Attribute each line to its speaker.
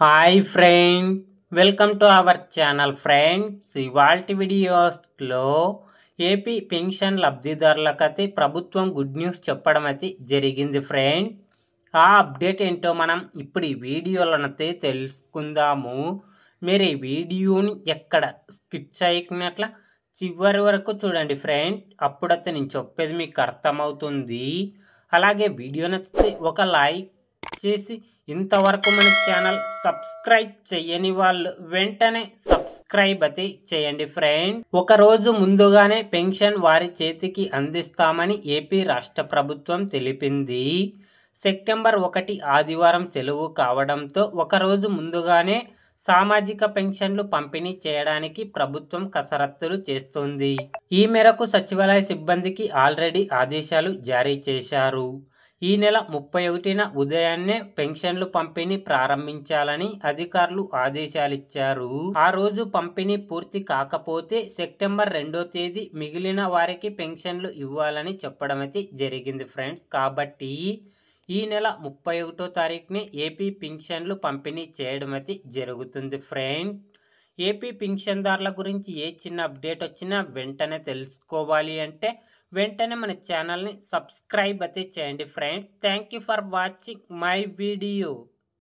Speaker 1: Hi friend, welcome to our channel friends. ఇవాల్టి వీడియోస్లో AP pension లబ్ధిదారులకైతే ప్రభుత్వం గుడ్ న్యూస్ చెప్పడం అయితే జరిగింది ఫ్రెండ్. ఆ అప్డేట్ ఏంటో మనం ఇప్పుడు ఈ వీడియోలోనైతే తెలుసుకుందాము. మీరు ఈ వీడియోని ఎక్కడ స్కిప్ చేయకున్నట్ల చివరి వరకు చూడండి ఫ్రెండ్. అప్పుడైతే నేను చెప్పేది మీకు అర్థమవుతుంది. అలాగే వీడియో నచ్చితే ఒక లైక్ చేసి ఇంతవరకు మన ఛానల్ సబ్స్క్రైబ్ చేయని వాళ్ళు వెంటనే సబ్స్క్రైబ్ అయితే చేయండి ఫ్రెండ్. ఒక రోజు ముందుగానే పెన్షన్ వారి చేతికి అందిస్తామని ఏపీ రాష్ట్ర ప్రభుత్వం తెలిపింది. సెప్టెంబర్ 1 ఆదివారం సెలవు కావడంతో ఒకరోజు ముందుగానే సామాజిక పెన్షన్లు పంపిణీ చేయడానికి ప్రభుత్వం కసరత్తులు చేస్తుంది. ఈ మేరకు సచివాలయ సిబ్బందికి ఆల్రెడీ ఆదేశాలు జారీ చేశారు. ఈ నెల 31న ఉదయాన్నే పెన్షన్లు పంపిణీ ప్రారంభించాలని అధికారులు ఆదేశాలిచ్చారు. ఆ రోజు పంపిణీ పూర్తి కాకపోతే సెప్టెంబర్ 2వ తేదీ మిగిలిన వారికి పెన్షన్లు ఇవ్వాలని చెప్పడం అయితే జరిగింది ఫ్రెండ్స్. కాబట్టి ఈ నెల 31వ తారీఖునే ఏపీ పెన్షన్లు పంపిణీ చేయడం అయితే జరుగుతుంది ఫ్రెండ్. ఏపీ పెన్షన్దారుల గురించి ఏ చిన్న అప్డేట్ వచ్చినా వెంటనే తెలుసుకోవాలి అంటే వెంటనే మన ఛానల్ని సబ్స్క్రైబ్ అయితే చేయండి friends. Thank you for watching my video.